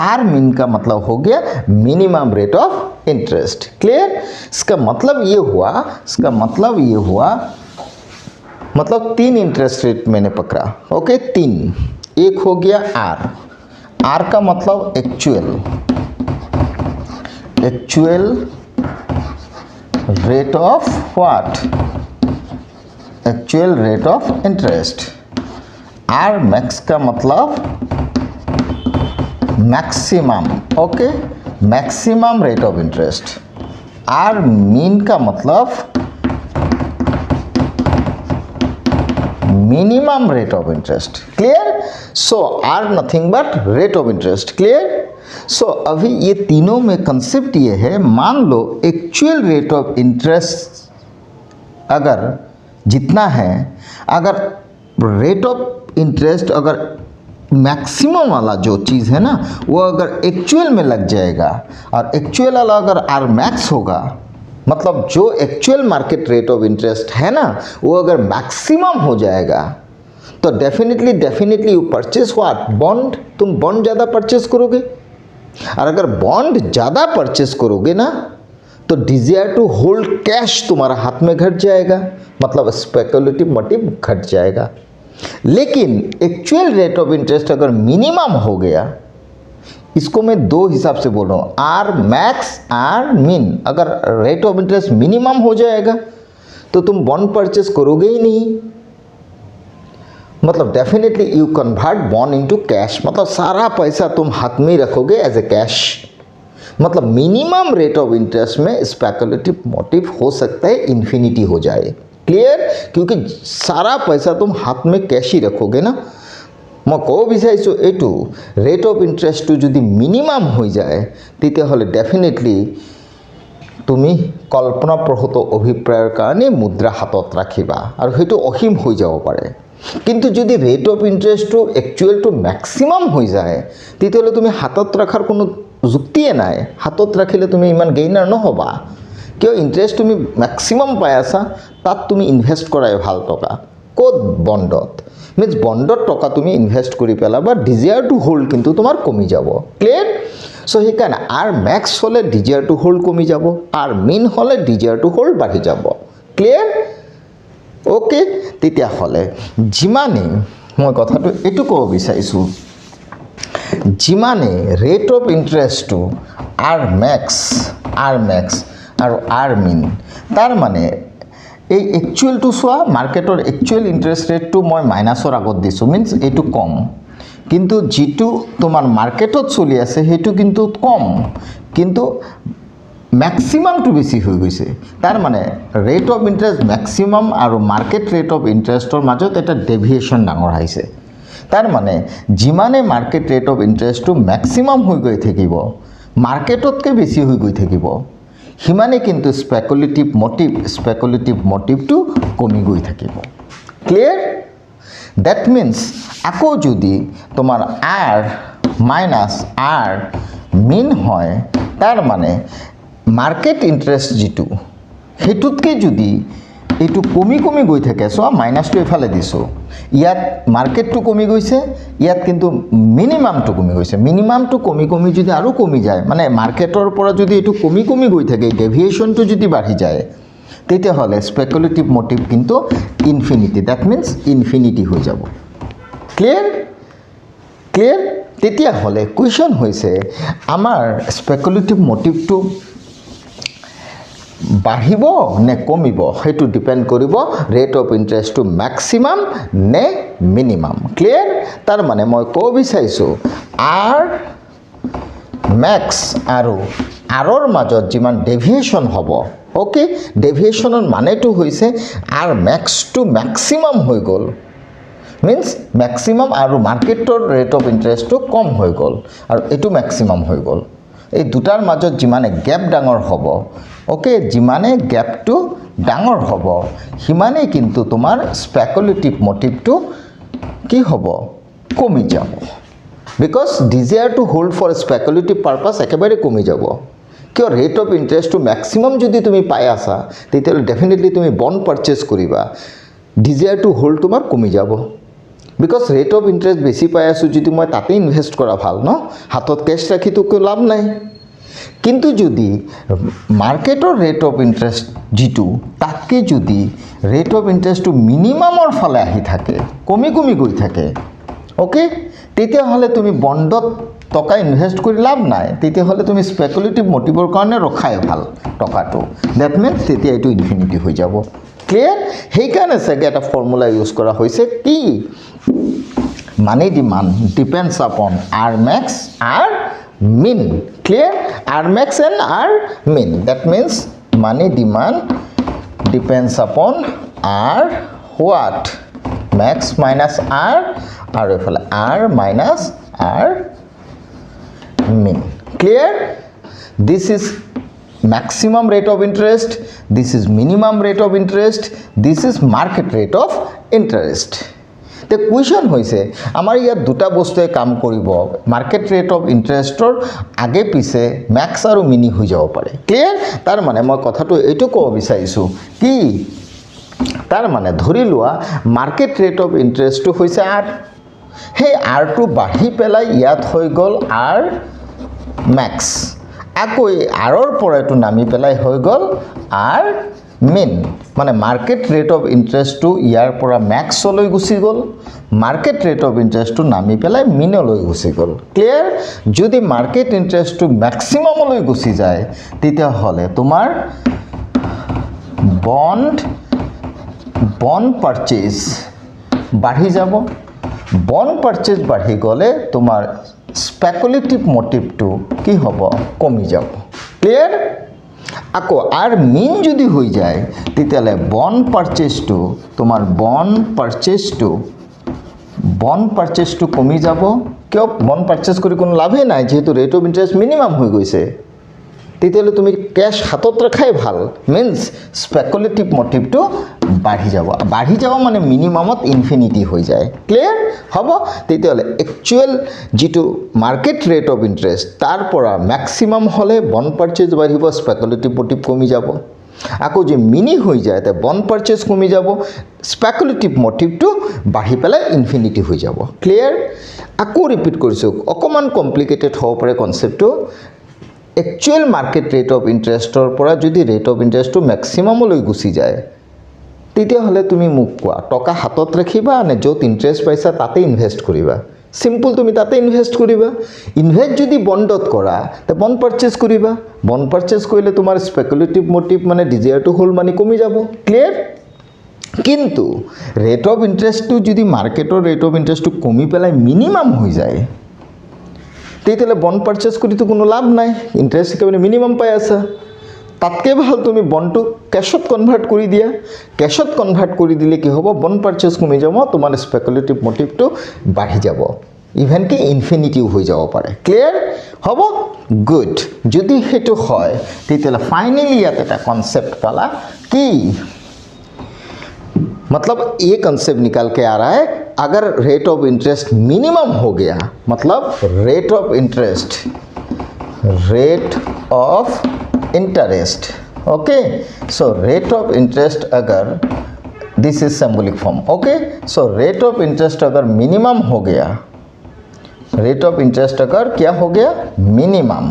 R min का मतलब हो गया minimum rate of interest. Clear? इसका मतलब ये हुआ, मतलब 3 इंटरेस्ट रेट मैंने पकड़ा. ओके, 3. एक हो गया R का मतलब actual rate of what? Actual rate of interest. R max का मतलब maximum. Okay, maximum rate of interest. R min का मतलब minimum rate of interest. Clear? So R nothing but rate of interest. Clear? So अभी ये तीनों में concept ये है, मान लो एक्चुअल रेट ऑफ इंटरेस्ट अगर जितना है, अगर रेट ऑफ इंटरेस्ट अगर मैक्सिमम वाला जो चीज़ है ना वो अगर एक्चुअल में लग जाएगा और एक्चुअल वाला अगर R मैक्स होगा, मतलब जो actual market rate of interest है ना वो अगर मैक्सिमम हो जाएगा तो definitely you purchase what? Bond. तुम बॉन्ड ज़्यादा परचेज करोगे, और अगर बॉन्ड ज़्यादा परचेज करोगे ना तो डिजायर टू होल्ड कैश तुम्हारा हाथ में घट जाएगा, मतलब स्पेकुलेटिव मोटिव घट जाएगा. लेकिन एक्चुअल रेट ऑफ इंटरेस्ट अगर मिनिमम हो गया, इसको मैं 2 हिसाब से बोल रहा हूँ, R मैक्स R min. अगर रेट ऑफ इंटरेस्ट मिनिमम हो जाएगा तो तुम बॉन्ड परचेज करोगे ही नहीं, मतलब definitely you convert bond into cash, मतलब सारा पैसा तुम हाथ में रखोगे एज ए कैश. मतलब मिनिमम रेट ऑफ इंटरेस्ट में स्पेकुलेटिव मोटिव हो सकता है इन्फिनिटी हो जाए. क्लियर? क्योंकि सारा पैसा तुम हाथ में कैश ही रखोगे ना. मैं कब বিচাৰিছোঁ এইটো ৰেট অফ ইণ্টাৰেষ্টটো যদি মিনিমাম হৈ যায় তেতিয়াহ'লে ডেফিনেটলি তুমি কল্পনাপ্ৰসূত অভিপ্ৰায়ৰ কাৰণে মুদ্ৰা হাতত ৰাখিবা আৰু সেইটো অসীম হৈ যাব পাৰে. কিন্তু যদি ৰেট অফ ইণ্টাৰেষ্টটো একচুৱেলটো ম্যাক্সিমাম হৈ যায় তেতিয়াহ'লে তুমি হাতত ৰাখাৰ কোনো যুক্তিয়ে নাই. হাতত ৰাখিলে তুমি ইমান গেইনাৰ নহবা, কিয়? ইণ্টাৰেষ্ট তুমি ম্যাক্সিমাম পাই আছা, তাত তুমি ইনভেষ্ট কৰাই ভাল টকা. ক'ত? বণ্ডত. মিন্স বণ্ডত টকা তুমি ইনভেষ্ট কৰি পেলাবা, ডিজায়াৰ টু হোল্ড কিন্তু তোমাৰ কমি যাব. ক্লিয়াৰ? সো সেইকাৰণে R ম্যাক্স হ'লে ডিজায়াৰ টু হোল্ড কমি যাব, R min হ'লে ডিজায়াৰ টু হোল্ড বাঢ়ি যাব. ক্লিয়াৰ? ওকে, তেতিয়াহ'লে যিমানে মই কথাটো এইটো ক'ব বিচাৰিছোঁ, যিমানে ৰেট অফ ইণ্টাৰেষ্টটো R max আৰু R min, তাৰ মানে এই একচুৱেলটো চোৱা, মাৰ্কেটৰ একচুৱেল ইণ্টাৰেষ্ট ৰেটটো মই মাইনাছৰ আগত দিছোঁ, মিন্স এইটো কম, কিন্তু যিটো তোমাৰ মাৰ্কেটত চলি আছে সেইটো কিন্তু কম, কিন্তু ম্যাক্সিমামটো বেছি হৈ গৈছে. তাৰ মানে ৰেট অফ ইণ্টাৰেষ্ট ম্যাক্সিমাম আৰু মাৰ্কেট ৰেট অফ ইণ্টাৰেষ্টৰ মাজত এটা ডেভিয়েশ্যন ডাঙৰ আহিছে. তাৰ মানে যিমানে মাৰ্কেট ৰেট অফ ইণ্টাৰেষ্টটো ম্যাক্সিমাম হৈ গৈ থাকিব, মাৰ্কেটতকৈ বেছি হৈ গৈ থাকিব, সিমানে কিন্তু স্পেকুলেটিভ মোটিভটো কমি গৈ থাকিব. ক্লিয়াৰ? দ্যাট মিন্স আকৌ যদি তোমাৰ R মাইনাছ R min হয়, তাৰ মানে মাৰ্কেট ইণ্টাৰেষ্ট যিটো সেইটোতকৈ যদি এইটো কমি গৈ থাকে, চোৱা মাইনাছটো এফালে দিছোঁ, ইয়াত মাৰ্কেটটো কমি গৈছে, ইয়াত কিন্তু মিনিমামটো কমি গৈছে. মিনিমামটো কমি যদি আৰু কমি যায়, মানে মাৰ্কেটৰ পৰা যদি এইটো কমি গৈ থাকে, ডেভিয়েশ্যনটো যদি বাঢ়ি যায়, তেতিয়াহ'লে স্পেকুলেটিভ মোটিভ কিন্তু ইনফিনিটি, দ্যাট মিন্স ইনফিনিটি হৈ যাব. ক্লিয়াৰ? তেতিয়াহ'লে কুৱেশ্যন হৈছে আমাৰ স্পেকুলেটিভ মোটিভটো বাঢ়িব নে কমিব, সেইটো ডিপেণ্ড কৰিব ৰেট অফ ইণ্টাৰেষ্টটো ম্যাক্সিমাম নে মিনিমাম. ক্লিয়াৰ? তাৰ মানে মই ক'ব বিচাৰিছোঁ R max আৰু Rৰ মাজত যিমান ডেভিয়েশ্যন হ'ব, ওকে, ডেভিয়েশ্যনৰ মানেটো হৈছে R max টো ম্যাক্সিমাম হৈ গ'ল, মিন্স মেক্সিমাম আৰু মাৰ্কেটৰ ৰেট অফ ইণ্টাৰেষ্টটো কম হৈ গ'ল আৰু এইটো মেক্সিমাম হৈ গ'ল। এই দুটাৰ মাজত যিমানে গেপ ডাঙৰ হ'ব, ওকে, যিমানে গেপটো ডাঙৰ হ'ব সিমানেই কিন্তু তোমাৰ স্পেকুলেটিভ মটিভটো কি হ'ব, কমি যাব। Because desire to hold for speculative purpose একেবাৰে কমি যাব। কিয়, ৰেট অফ ইণ্টাৰেষ্টটো মেক্সিমাম যদি তুমি পাই আছা তেতিয়াহ'লে ডেফিনেটলি তুমি বণ্ড পাৰচেজ কৰিবা, ডিজায়াৰ টু হোল্ড তোমাৰ কমি যাব। বিকজ ৰেট অফ ইণ্টাৰেষ্ট বেছি পাই আছোঁ যদি মই তাতে ইনভেষ্ট কৰা ভাল ন, হাতত কেছ ৰাখিতো লাভ নাই। কিন্তু যদি মাৰ্কেটৰ ৰেট অফ ইণ্টাৰেষ্ট যিটো তাতকৈ যদি ৰেট অফ ইণ্টাৰেষ্টটো মিনিমামৰ ফালে আহি থাকে, কমি কমি গৈ থাকে, অ'কে, তেতিয়াহ'লে তুমি বণ্ডত টকা ইনভেষ্ট কৰি লাভ নাই, তেতিয়াহ'লে তুমি স্পেকুলেটিভ মটিভৰ কাৰণে ৰখাই ভাল টকাটো। ডেট মিনছ তেতিয়া এইটো ইনফিনিটি হৈ যাব। ক্লিয়াৰ? সেইকাৰণে চাগে এটা ফৰ্মুলা ইউজ কৰা হৈছে, কি, money demand depends upon R max R min. Clear? R max and R min. That means money demand depends upon R what, max minus R, আৰু এইফালে R minus R min. Clear? This is maximum rate of interest, this is minimum rate of interest, this is market rate of interest. The question হৈছে আমাৰ ইয়াত দুটা বস্তুৱে কাম কৰিব, market rate of ইণ্টাৰেষ্টৰ আগে পিছে মেক্স আৰু মিনি হৈ যাব পাৰে। ক্লিয়াৰ? তাৰ মানে মই কথাটো এইটো ক'ব বিচাৰিছোঁ কি, তাৰ মানে ধৰি লোৱা মাৰ্কেট ৰেট অফ ইণ্টাৰেষ্টটো হৈছে আৰ, সেই আৰটো বাঢ়ি পেলাই ইয়াত হৈ গ'ল আৰ মেক্স, আকৌ এই আৰৰ পৰা এইটো নামি পেলাই হৈ গ'ল আৰ মিন। মানে মাৰ্কেট ৰেট অফ ইণ্টাৰেষ্টটো ইয়াৰ পৰা মেক্সলৈ গুচি গ'ল, মাৰ্কেট ৰেট অফ ইণ্টাৰেষ্টটো নামি পেলাই মিনলৈ গুচি গ'ল। ক্লিয়াৰ? যদি মাৰ্কেট ইণ্টাৰেষ্টটো মেক্সিমামলৈ গুচি যায় তেতিয়াহ'লে তোমাৰ বণ্ড পাৰচেজ বাঢ়ি যাব। বণ্ড পাৰচেজ বাঢ়ি গ'লে তোমাৰ স্পেকুলেটিভ মটিভটো কি হ'ব, কমি যাব। ক্লিয়াৰ? আকৌ আৰ মিন যদি হৈ যায় তেতিয়াহ'লে বণ্ড পাৰচেজটো তোমাৰ বণ্ড পাৰচেজটো কমি যাব। কিয়, বণ্ড পাৰচেজ কৰি কোনো লাভেই নাই, যিহেতু ৰেট অফ ইণ্টাৰেষ্ট মিনিমাম হৈ গৈছে। তেতিয়াহ'লে তুমি কেছ হাতত ৰখাই ভাল, মিনছ স্পেকুলেটিভ মটিভটো বাঢ়ি যাব মানে মিনিমামত ইনফিনিটি হৈ যায়। ক্লিয়াৰ? হ'ব? তেতিয়াহ'লে একচুৱেল যিটো মাৰ্কেট ৰেট অফ ইণ্টাৰেষ্ট তাৰ পৰা মেক্সিমাম হ'লে বণ্ড পাৰচেজ বাঢ়িব, স্পেকুলেটিভ মটিভ কমি যাব। আকৌ যে মিনি হৈ যায় তে বণ্ড পাৰচেজ কমি যাব, স্পেকুলেটিভ মটিভটো বাঢ়ি পেলাই ইনফিনিটি হৈ যাব। ক্লিয়াৰ? আকৌ ৰিপিট কৰিছোঁ, অকণমান কমপ্লিকেটেড হ'ব পাৰে কনচেপ্টটো। একচুৱেল মাৰ্কেট ৰেট অফ ইণ্টাৰেষ্টৰ পৰা যদি ৰেট অফ ইণ্টাৰেষ্টটো মেক্সিমামলৈ গুচি যায় তেতিয়াহ'লে তুমি মোক কোৱা, টকা হাতত ৰাখিবা নে য'ত ইণ্টাৰেষ্ট পাইছা তাতে ইনভেষ্ট কৰিবা? সিম্পল, তুমি তাতে ইনভেষ্ট কৰিবা। ইনভেষ্ট যদি বণ্ডত কৰা তে বণ্ড পাৰচেজ কৰিবা, বণ্ড পাৰচেজ কৰিলে তোমাৰ স্পেকুলেটিভ মটিভ মানে ডিজায়াৰ টু হোল্ড মানে কমি যাব। ক্লিয়াৰ? কিন্তু ৰেট অফ ইণ্টাৰেষ্টটো যদি মাৰ্কেটৰ ৰেট অফ ইণ্টাৰেষ্টটো কমি পেলাই মিনিমাম হৈ যায় তেতিয়াহ'লে বণ্ড পাৰচেজ কৰিতো কোনো লাভ নাই, ইণ্টাৰেষ্ট একেবাৰে মিনিমাম পাই আছা। তাতকৈ ভাল তুমি বণ্ডটো কেছত কনভাৰ্ট কৰি দিয়া। কেছত কনভাৰ্ট কৰি দিলে কি হ'ব, বণ্ড পাৰচেজ কমি যাব, তোমাৰ স্পেকুলেটিভ মটিভটো বাঢ়ি যাব, ইভেন কি ইনফিনিটিও হৈ যাব পাৰে। ক্লিয়াৰ? হ'ব? গুড। যদি সেইটো হয় তেতিয়াহ'লে ফাইনেলি ইয়াত এটা কনচেপ্ট পালা, কি, मतलब ये कंसेप्ट निकल के आ रहा है, अगर रेट ऑफ इंटरेस्ट मिनिमम हो गया, मतलब rate of interest okay, so rate of interest अगर this is symbolic form, okay, so rate of interest अगर मिनिमम हो गया, रेट ऑफ इंटरेस्ट अगर क्या हो गया, minimum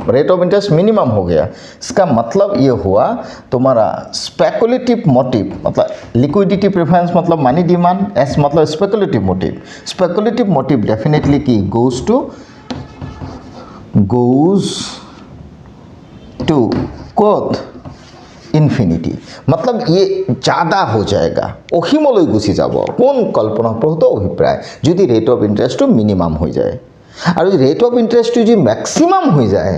rate of interest minimum हो गया, इसका मतलब ये हुआ तुम्हारा स्पेकुलेटिव मोटिव, मतलब लिक्विडिटी प्रेफरेंस मतलब मनी डिमांड, एस मतलब स्पेकुलेटिव मोटिव डेफिनेटली की गोज टू कोथ इन्फिनिटी, मतलब ये ज़्यादा हो जाएगा, অসীমলৈ গুচি যাব। কোন কল্পনাপ্ৰসূত অভিপ্ৰায় যদি ৰেট অফ ইণ্টাৰেষ্টটো মিনিমাম হৈ যায়। আৰু ৰেট অফ ইণ্টাৰেষ্টটো যদি মেক্সিমাম হৈ যায়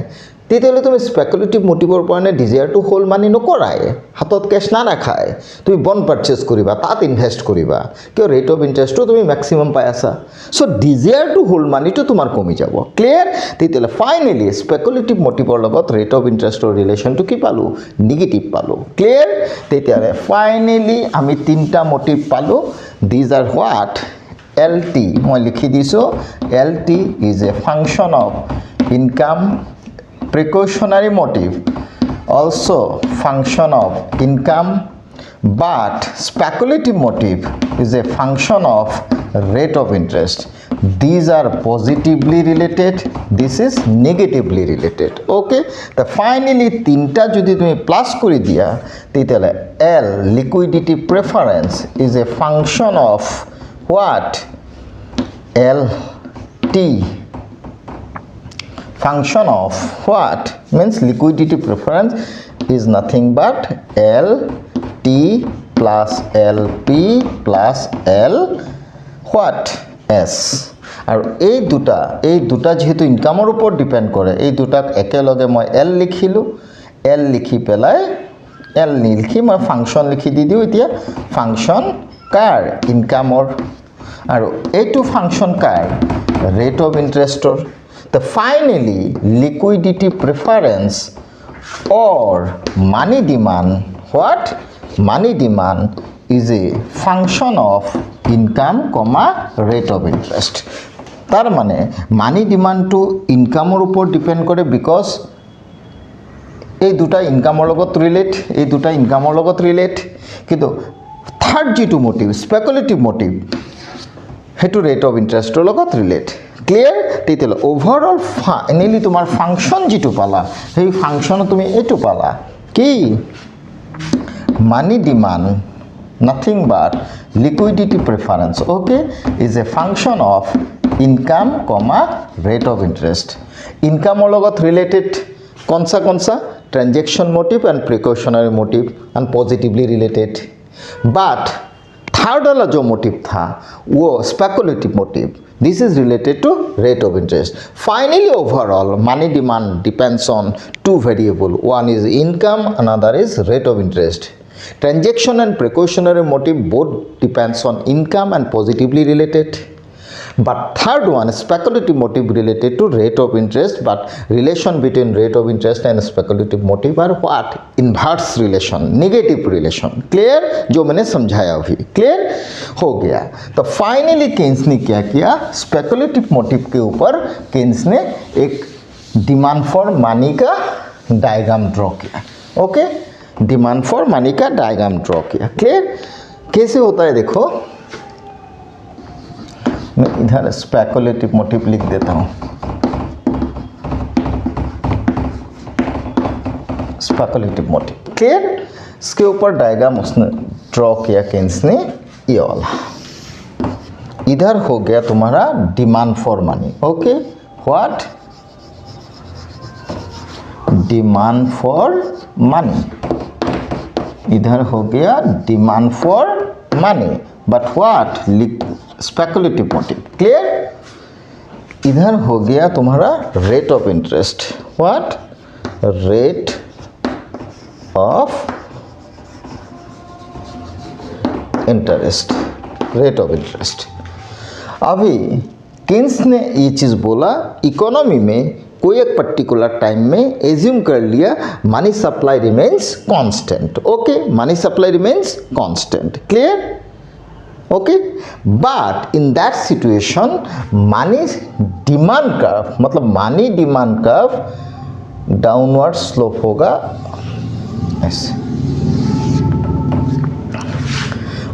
তেতিয়াহ'লে তুমি স্পেকুলেটিভ মোটিভৰ কাৰণে ডিজায়াৰ টু হোল্ড মানি নকৰাই, হাতত কেছ নাৰাখাই তুমি বণ্ড পাৰ্চেছ কৰিবা, তাত ইনভেষ্ট কৰিবা, কিয় ৰেট অফ ইণ্টাৰেষ্টটো তুমি মেক্সিমাম পাই আছা। চ' ডিজায়াৰ টু হোল্ড মানিটো তোমাৰ কমি যাব। ক্লিয়াৰ? তেতিয়াহ'লে ফাইনেলি স্পেকুলেটিভ মোটিভৰ লগত ৰেট অফ ইণ্টাৰেষ্টৰ ৰিলেশ্যনটো কি পালোঁ? নিগেটিভ পালোঁ। ক্লিয়াৰ? তেতিয়াহ'লে ফাইনেলি আমি তিনিটা মোটিভ পালোঁ। These are what? LT মই লিখি দিছোঁ, LT is a function of income, precautionary motive also function of income, but speculative motive is a function of rate of interest. These are positively related, this is negatively related. Okay, the finally তিনটা যদি তুমি plus করে দিয়া তেতিয়াহ'লে L liquidity preference is a function of what? LT function of what? Means liquidity preference is nothing but LT plus LP plus L what? S. আৰু এই দুটা যেহেতু ইনকামৰ ওপৰত ডিপেণ্ড কৰে, এই দুটাক একেলগে মই L লিখিলোঁ, L লিখি পেলাই L নিলিখি মই ফাংচন লিখি দি দিওঁ। এতিয়া ফাংচন কাৰ? ইনকামৰ। আৰু এইটো ফাংচন কাৰ? ৰেট অফ ইণ্টাৰেষ্টৰ। The finally liquidity preference or money demand, what? Money demand is a function of income, rate of interest. তার মানে মানি ডিমান্ড টু ইনকামৰ ওপৰত ডিপেণ্ড কৰে, বিকজ এই দুটা ইনকামৰ লগত ৰিলেট, কিন্তু থাৰ্ড যিটো মোটিভ স্পেকুলেটিভ মোটিভ সেইটো ৰেট অফ ইণ্টাৰেষ্টৰ লগত ৰিলেট। ক্লিয়াৰ? তেতিয়াহ'লে অভাৰঅল ফাইনেলি তোমাৰ ফাংচন যিটো পালা, সেই ফাংচনত তুমি এইটো পালা কি? Money demand nothing but liquidity preference, okay, is a function of income, rate of interest. ইনকামৰ লগত ৰিলেটেড কনচা transaction motive and precautionary motive and positively related. But third वाला जो मोटिव था वो speculative motive, this is related to rate of interest. Finally overall money demand depends on two variables, one is income, another is rate of interest. Transaction and precautionary motive both depends on income and positively related. But third one, speculative motive related to rate of interest, but relation between rate of interest and speculative motive are what? Inverse relation, negative relation. Clear? जो मैंने समझाया अभी clear हो गया। तो finally Keynes ने क्या किया? स्पेकुलेटिव मोटिव के ऊपर केन्स ने एक डिमांड फॉर मनी का डायग्राम ड्रॉ किया। ओके, डिमांड फॉर मनी का डायग्राम ड्रॉ किया। क्लियर? कैसे होता है देखो, मैं इधर स्पेकुलेटिव मोटिव लिख देता हूँ, स्पेकुलेटिव मोटिव। क्लियर? इसके ऊपर डायग्राम उसने ड्रॉ किया केन्स ने, ये वाला। इधर हो गया तुम्हारा demand for money. Okay, what? Demand for money. इधर हो गया demand for money, but what? Speculative motive. Clear? इधर हो गया तुम्हारा rate of interest. What? Rate of interest, rate of interest. अभी केन्स ने ये चीज़ बोला, इकोनॉमी में कोई एक पर्टिकुलर टाइम में एज्यूम कर लिया money supply remains constant. Okay, money supply remains constant. Clear? Okay, but in that situation money demand curve, मतलब money demand curve downward slope होगा ऐसे।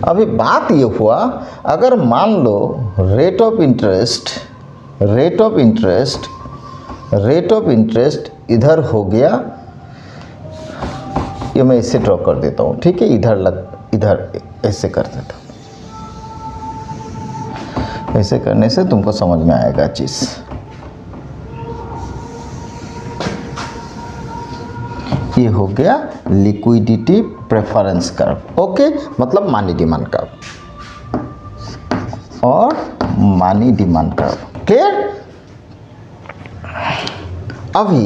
अभी बात ये हुआ, अगर मान लो रेट ऑफ इंटरेस्ट इधर हो गया, ये मैं इसे ड्रॉ कर देता हूँ, ठीक है, इधर ऐसे कर देता हूँ। ऐसे करने से तुमको समझ में आएगा चीज़। ये हो गया लिक्विडिटी प्रेफरेंस कर्व। ओके, मतलब मनी डिमांड कर्व और मनी डिमांड कर्व। क्लियर? अभी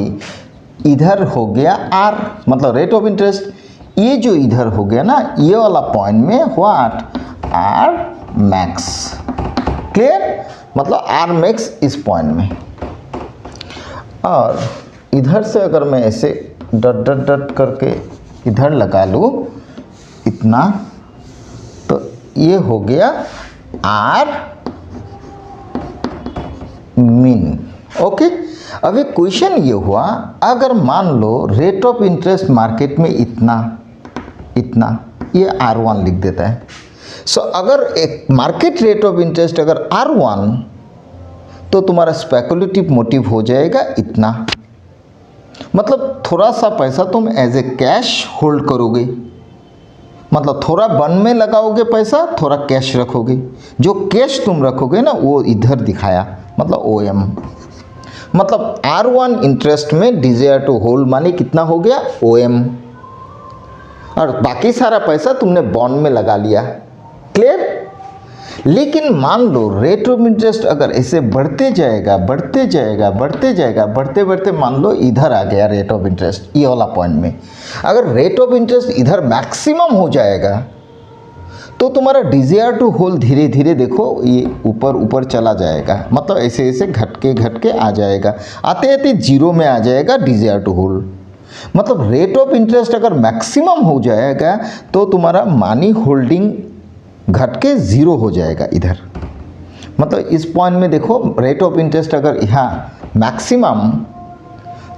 इधर हो गया आर, मतलब रेट ऑफ इंटरेस्ट। ये जो इधर हो गया ना, ये वाला पॉइंट में व्हाट, आर मैक्स। क्लियर, मतलब आर मैक्स इस पॉइंट में। और इधर से अगर मैं ऐसे डट डट डट करके इधर लगा लूँ इतना, तो ये हो गया आर मीन। ओके, अब एक क्वेश्चन ये हुआ, अगर मान लो रेट ऑफ इंटरेस्ट मार्केट में इतना इतना, ये R1 लिख देता है। सो अगर एक मार्केट रेट ऑफ इंटरेस्ट अगर R1, तो तुम्हारा स्पेकुलेटिव मोटिव हो जाएगा इतना, मतलब थोड़ा सा पैसा तुम एज ए कैश होल्ड करोगे, मतलब थोड़ा बंड में लगाओगे पैसा, थोड़ा कैश रखोगे। जो कैश तुम रखोगे ना वो इधर दिखाया, मतलब OM, मतलब R1 इंटरेस्ट में डिजायर टू होल्ड मानी कितना हो गया, OM, और बाकी सारा पैसा तुमने बॉन्ड में लगा लिया। क्लियर। लेकिन मान लो रेट ऑफ इंटरेस्ट अगर ऐसे बढ़ते जाएगा बढ़ते जाएगा बढ़ते जाएगा, बढ़ते बढ़ते मान लो इधर आ गया रेट ऑफ इंटरेस्ट, ये वाला पॉइंट में अगर रेट ऑफ इंटरेस्ट इधर मैक्सिमम हो जाएगा, तो तुम्हारा डिजायर टू होल्ड धीरे धीरे देखो ये ऊपर ऊपर चला जाएगा, मतलब ऐसे ऐसे घट के आ जाएगा, आते आते जीरो में आ जाएगा डिजायर टू होल्ड। मतलब रेट ऑफ इंटरेस्ट अगर मैक्सिमम हो जाएगा तो तुम्हारा मनी होल्डिंग घट के ज़ीरो हो जाएगा इधर। मतलब इस पॉइंट में देखो रेट ऑफ इंटरेस्ट अगर यहाँ मैक्सिमम,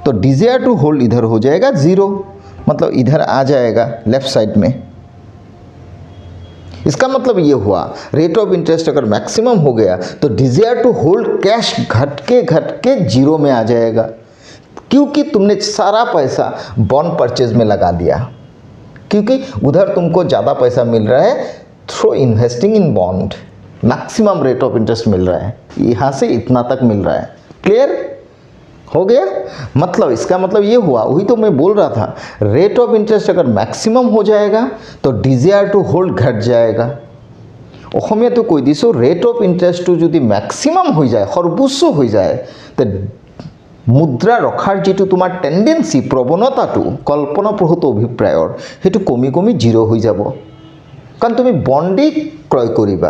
तो डिजायर टू होल्ड इधर हो जाएगा ज़ीरो, मतलब इधर आ जाएगा लेफ्ट साइड में। इसका मतलब ये हुआ रेट ऑफ इंटरेस्ट अगर मैक्सिमम हो गया तो डिजायर टू होल्ड कैश घट के जीरो में आ जाएगा, क्योंकि तुमने सारा पैसा बॉन्ड परचेज में लगा दिया, क्योंकि उधर तुमको ज़्यादा पैसा मिल रहा है through investing in bond, maximum rate of interest मिल रहा है, यहाँ से इतना तक मिल रहा है। क्लियर हो गया। मतलब इसका मतलब ये हुआ, वही तो मैं बोल रहा था, रेट ऑफ इंटरेस्ट अगर मैक्सिमम हो जाएगा तो डिजायर टू होल्ड घट जाएगा। অসমীয়া तो কৈ দিছো रेट ऑफ इंटरेस्ट तो যদি मैक्सिमम हो जाए, সর্বোচ্চ हो जाए, तो मुद्रा रखार जी तुम्हार टेंडेंसी प्रवणता कल्पनाप्रसूत अभिप्रायर हेतु कमी कमी जिरो हो যাব, कारण तुम बंडे क्रय करिबा,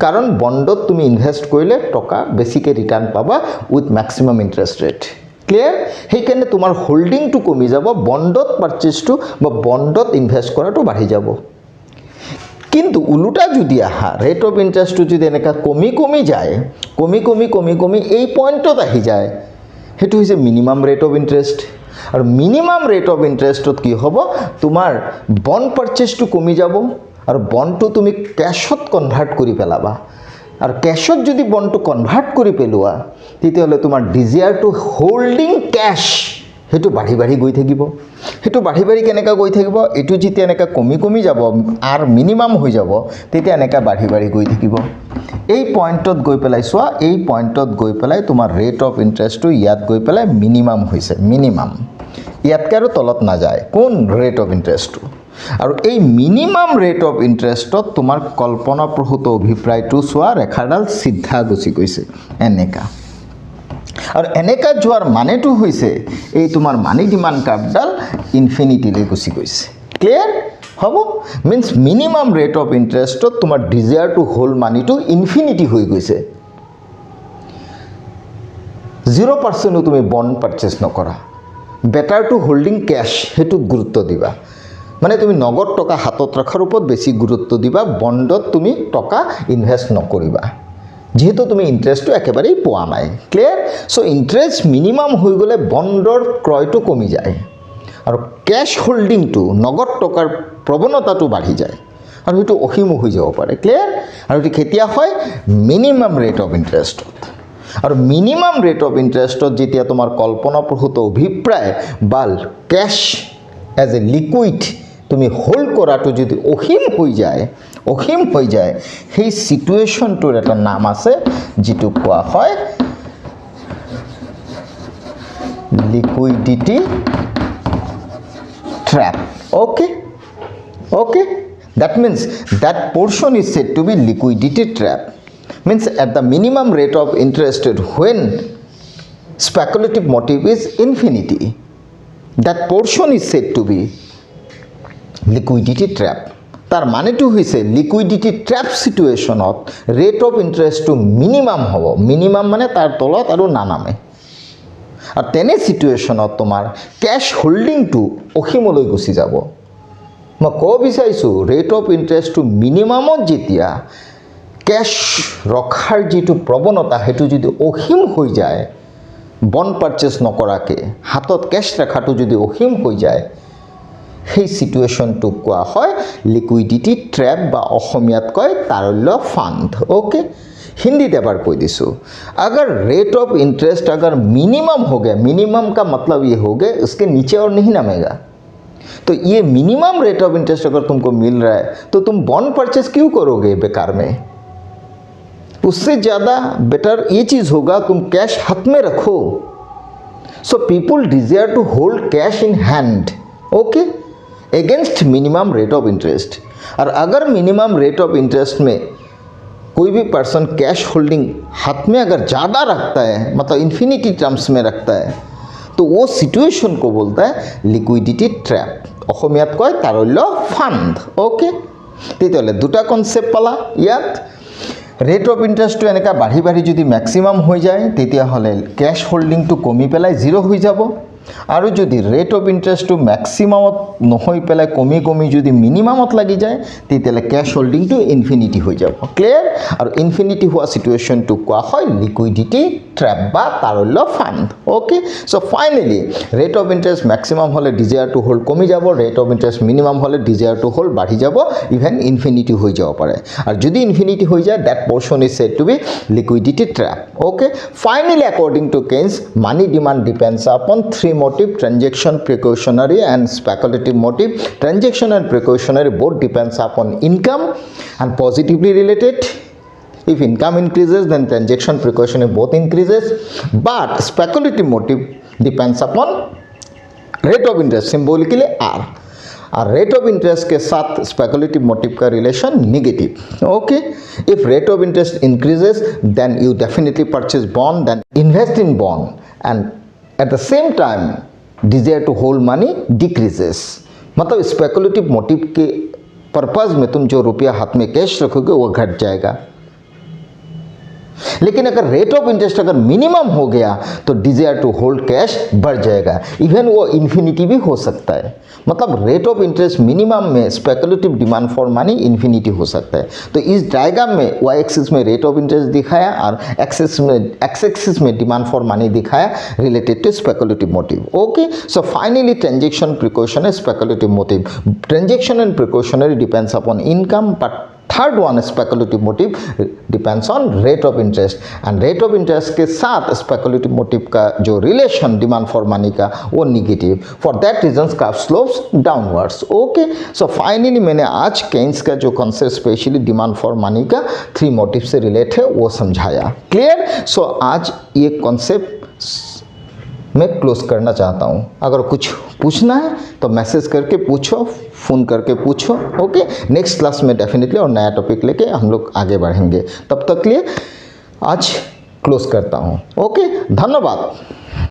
कारण बंडत तुम इनभेस्ट करिले टका बेसिके रिटार्न पाबा with maximum interest rate. Clear. हेइकाৰণে तुमार होल्डिंग तो कमी যাব, बंडत पार्चेज तो बंडत इनभेस्ट कराটো बाढ़ी যাব। किन्तु उलुटा जुदि आहा रेट ऑफ इंटरेस्ट जो एनेका कमी कमी जाए, कमी कमी कमी कमी এই पॉइंटत आহি যায়, हेतु হৈছে मिनिमाम रेट ऑफ इंटरेस्ट। और मिनिमाम रेट ऑफ इंटरेस्टत कि हब तुमार बन्ड पार्चेज तो कमी যাব, और बन्ड तो तुम कैशत कन्भार्ट करि पेलाबा, और कैशत जदि बन्ड तो कन्भार्ट करि पेलोआ तेतियाह'ले तुमार डिजायर टू होल्डिंग कैश हेतु बाढ़ी बाढ़ी गई থাকিব। हेतु बाढ़ी बाढ़ी केनेका गई থাকিব, एटु जेतिया एनेका कमी कमी যাব आर मिनिमाम हो যাব, तेतिया एनेका बाढ़ी बाढ़ी गई থাকিব। এই পয়েন্টত গৈ পেলাই চোৱা, এই পয়েন্টত গৈ পেলাই তোমাৰ ৰেট অফ ইন্টাৰেষ্টটো ইয়াত গৈ পেলাই মিনিমাম হৈছে, মিনিমাম ইয়াতকৈ আৰু তলত নাযায় কোন ৰেট অফ ইন্টাৰেষ্টটো। আৰু এই মিনিমাম ৰেট অফ ইন্টাৰেষ্টত তোমাৰ কল্পনাপ্ৰসূত অভিপ্ৰায়টো চোৱা, ৰেখাডাল সিধা গুচি গৈছে এনেকা। और एनेका जोर माने तो हुईसे ए तुमार मानी डिमांड कर्वडाल इनफिनिटीले गुसि गइसे। क्लियर हबो means minimum rate of interest तुमार डिजायर टू होल्ड मानी तो इनफिनिटी हो गइसे। 0% तुम बन्ड पार्चेज नकरा, बेटार टू होल्डिंग कैश हेतु गुरुत्व दिबा, माने तुम नगद टका हाथत रखार ऊपर बेसि गुरुत्व दिबा, बन्डत तुम टका इनभेस्ट नकरिबा जेहेतु तुम इंटरेस्ट तो एकेबारे पा ना। क्लियर। सो इंटरेस्ट मिनिमाम हो गले बन्डर क्रय तो कमी जाए, और कैश होल्डिंग तो नगद टकार प्रवणता तो बढ़ी जाए, और ये असीम हो जा पारे। क्लियर। और केतिया हय मिनिमाम रेट ऑफ इंटरेस्ट, और मिनिमाम रेट ऑफ इंटरेस्ट जेतिया तुमार कल्पनाप्रसूत अभिप्राय बा कैश एज ए लिकुइड तुम होल्ड कराटो जो असीम हो जाए, असीम हो जाए, সেই সিচুৱেশ্যনটোৰ এটা নাম আছে যিটো কোৱা হয় liquidity trap. Okay okay that means that portion is said to be liquidity trap, means at the minimum rate of interest when speculative motive is infinity, that portion is said to be liquidity trap. তার মানেটো হৈছে liquidity trap সিটুৱেশ্যনত rate of ইণ্টাৰেষ্টটো minimum হ'ব, minimum মানে তাৰ তলত আৰু নানামে। আৰু তেনে সিটুৱেশ্যনত তোমাৰ কেছ হোল্ডিংটো অসীমলৈ গুচি যাব। মই ক'ব বিচাৰিছোঁ ৰেট অফ ইণ্টাৰেষ্টটো মিনিমামত যেতিয়া কেছ ৰখাৰ যিটো প্ৰৱণতা সেইটো যদি অসীম হৈ যায়, বণ্ড পাৰ্চেছ নকৰাকৈ হাতত কেছ ৰখাটো যদি অসীম হৈ যায়, সেই সিটুৱেশ্যনটোক কোৱা হয় লিকুইডিটি ট্ৰেপ বা অসমীয়াত কয় তাৰল্য ফাণ্ড। ओके, हिंदी में बार कोई दिसो, अगर रेट ऑफ इंटरेस्ट अगर मिनिमम हो गया, मिनिमम का मतलब ये हो गया उसके नीचे और नहीं नामेगा, तो ये मिनिमम रेट ऑफ इंटरेस्ट अगर तुमको मिल रहा है तो तुम बॉन्ड परचेस क्यों करोगे बेकार में? उससे ज़्यादा बेटर ये चीज़ होगा तुम कैश हाथ में रखो। So people desire to hold cash in hand, okay, against minimum rate of interest. और अगर मिनिमम रेट ऑफ इंटरेस्ट में कोई भी पर्सन कैश होल्डिंग हाथ में अगर ज़्यादा रखता है, मतलब इन्फिनिटी टर्म्स में रखता है, तो वो सिचुएशन को बोलता है लिक्विडिटी ट्रैप, অসমীয়াত কয় তারল্য ফাণ্ড। ओके, তেতিয়াহ'লে দুটা কনসেপ্ট পালা ইয়াত। ৰেট অফ ইণ্টাৰেষ্টটো এনেকৈ বাঢ়ি বাঢ়ি যদি মেক্সিমাম হৈ যায় তেতিয়াহ'লে কেছ হোল্ডিংটো কমি পেলাই জিৰ' হৈ যাব। আৰু যদি ৰেট অফ ইণ্টাৰেষ্টটো মেক্সিমামত নহৈ পেলাই কমি কমি যদি মিনিমামত লাগি যায় তেতিয়াহ'লে কেছ হোল্ডিংটো ইনফিনিটি হৈ যাব। ক্লিয়াৰ? আৰু ইনফিনিটি হোৱা সিটুৱেশ্যনটোক কোৱা হয় লিকুইডিটি ট্ৰেপ বা তাৰল্য ফাণ্ড। Okay, so finally rate of interest maximum होले डिजायर टू होल्ड कमी যাব, रेट ऑफ इंटरेस्ट मिनिमम होले डिजायर टू होल्ड बढ़ी যাব, इवन इन्फिनिटी हो যাব पारे। और यदि इन्फिनिटी हो जाए that portion is said to be liquidity trap. Okay, finally according to Keynes money demand depends upon three motive: transaction, precautionary and speculative motive. Transaction and precautionary both depends upon income and positively related. If income increases then transaction precautionary both increases, but speculative motive depends upon rate of interest, symbolically R। और rate of interest के साथ speculative motive का relation negative. Okay, if rate of interest increases then you definitely purchase bond, then invest in bond, and at the same time desire to hold money decreases. मतलब speculative motive के purpose में तुम जो रुपया हाथ में cash रखोगे वो घट जाएगा। लेकिन अगर रेट ऑफ इंटरेस्ट अगर मिनिमम हो गया तो डिजायर टू होल्ड कैश बढ़ जाएगा, इवन वो इन्फिनिटी भी हो सकता है। मतलब रेट ऑफ इंटरेस्ट मिनिमम में speculative demand for money infinity हो सकता है। तो इस डायग्राम में वाई एक्सिस में रेट ऑफ इंटरेस्ट दिखाया और एक्स एक्सिस में डिमांड फॉर मनी दिखाया related to speculative motive. Okay, so finally transaction precaution speculative motive, transaction and precautionary depends upon income, but third one speculative motive depends on rate of interest, and rate of interest के साथ speculative motive का जो relation demand for money का वो negative. For that reason graph slopes downwards. Okay, so finally मैंने आज Keynes का जो concept specially demand for money का थ्री मोटिव से रिलेट है वो समझाया। क्लियर? सो आज ये कॉन्सेप्ट मैं क्लोज करना चाहता हूँ। अगर कुछ पूछना है तो मैसेज करके पूछो, फ़ोन करके पूछो। ओके, नेक्स्ट क्लास में डेफिनेटली और नया टॉपिक लेके हम लोग आगे बढ़ेंगे। तब तक लिए आज क्लोज करता हूँ। ओके, धन्यवाद।